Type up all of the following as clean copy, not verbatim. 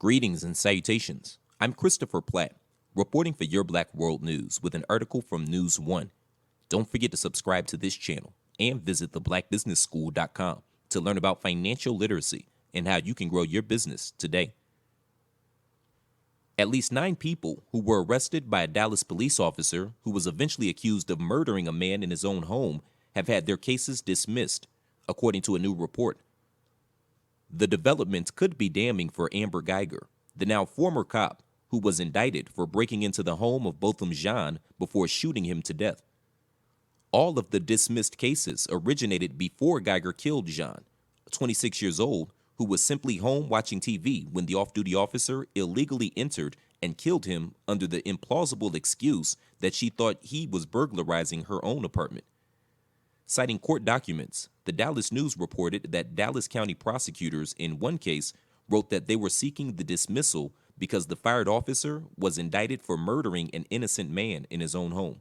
Greetings and salutations. I'm Christopher Platt, reporting for Your Black World News with an article from News One. Don't forget to subscribe to this channel and visit theblackbusinessschool.com to learn about financial literacy and how you can grow your business today. At least 9 people who were arrested by a Dallas police officer who was eventually accused of murdering a man in his own home have had their cases dismissed, according to a new report. The development could be damning for Amber Guyger, the now former cop who was indicted for breaking into the home of Botham Jean before shooting him to death. All of the dismissed cases originated before Guyger killed Jean, 26 years old, who was simply home watching TV when the off-duty officer illegally entered and killed him under the implausible excuse that she thought he was burglarizing her own apartment. Citing court documents, the Dallas News reported that Dallas County prosecutors in one case wrote that they were seeking the dismissal because the fired officer was indicted for murdering an innocent man in his own home.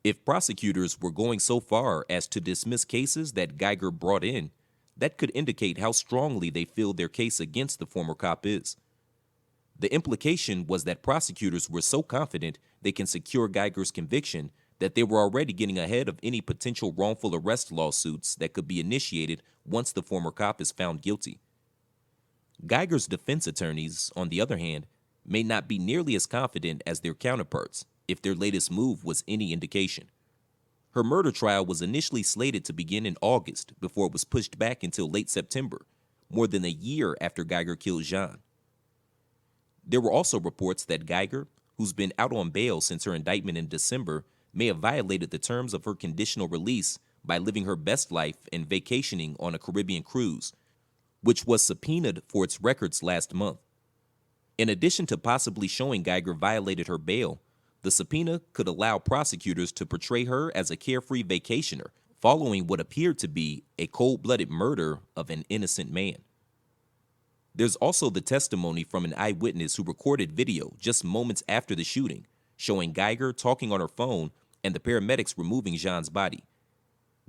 If prosecutors were going so far as to dismiss cases that Guyger brought in, that could indicate how strongly they feel their case against the former cop is. The implication was that prosecutors were so confident they can secure Guyger's conviction that they were already getting ahead of any potential wrongful arrest lawsuits that could be initiated once the former cop is found guilty. Guyger's defense attorneys, on the other hand, may not be nearly as confident as their counterparts if their latest move was any indication. Her murder trial was initially slated to begin in August before it was pushed back until late September, more than a year after Guyger killed Jean. There were also reports that Guyger, who's been out on bail since her indictment in December, may have violated the terms of her conditional release by living her best life and vacationing on a Caribbean cruise, which was subpoenaed for its records last month. In addition to possibly showing Guyger violated her bail, the subpoena could allow prosecutors to portray her as a carefree vacationer following what appeared to be a cold-blooded murder of an innocent man. There's also the testimony from an eyewitness who recorded video just moments after the shooting, showing Guyger talking on her phone and the paramedics removing Jean's body.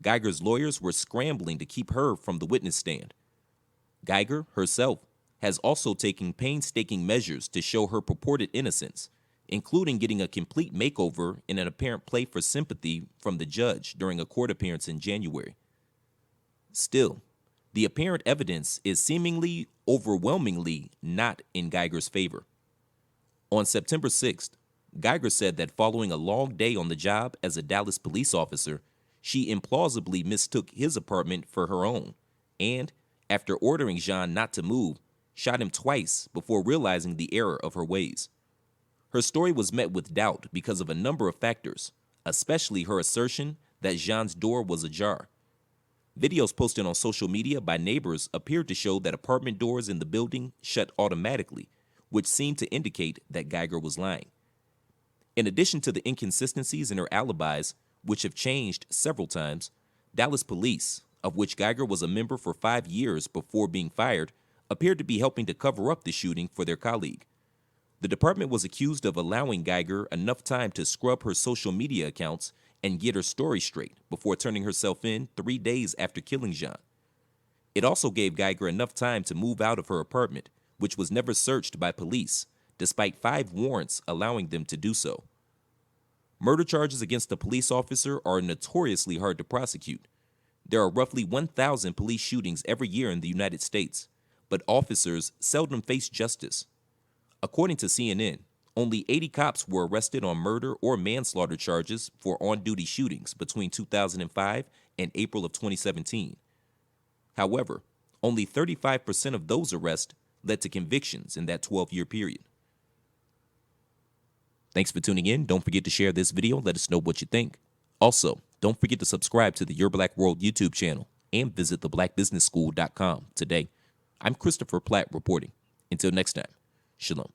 Guyger's lawyers were scrambling to keep her from the witness stand. Guyger herself has also taken painstaking measures to show her purported innocence, including getting a complete makeover in an apparent play for sympathy from the judge during a court appearance in January. Still, the apparent evidence is seemingly overwhelmingly not in Guyger's favor. On September 6th, Guyger said that following a long day on the job as a Dallas police officer, she implausibly mistook his apartment for her own and, after ordering Jean not to move, shot him twice before realizing the error of her ways. Her story was met with doubt because of a number of factors, especially her assertion that Jean's door was ajar. Videos posted on social media by neighbors appeared to show that apartment doors in the building shut automatically, which seemed to indicate that Guyger was lying. In addition to the inconsistencies in her alibis, which have changed several times, Dallas police, of which Guyger was a member for 5 years before being fired, appeared to be helping to cover up the shooting for their colleague. The department was accused of allowing Guyger enough time to scrub her social media accounts and get her story straight before turning herself in 3 days after killing Jean. It also gave Guyger enough time to move out of her apartment, which was never searched by police, despite 5 warrants allowing them to do so. Murder charges against a police officer are notoriously hard to prosecute. There are roughly 1,000 police shootings every year in the United States, but officers seldom face justice. According to CNN, only 80 cops were arrested on murder or manslaughter charges for on-duty shootings between 2005 and April of 2017. However, only 35% of those arrests led to convictions in that 12-year period. Thanks for tuning in. Don't forget to share this video. Let us know what you think. Also, don't forget to subscribe to the Your Black World YouTube channel and visit theblackbusinessschool.com today. I'm Christopher Platt reporting. Until next time, shalom.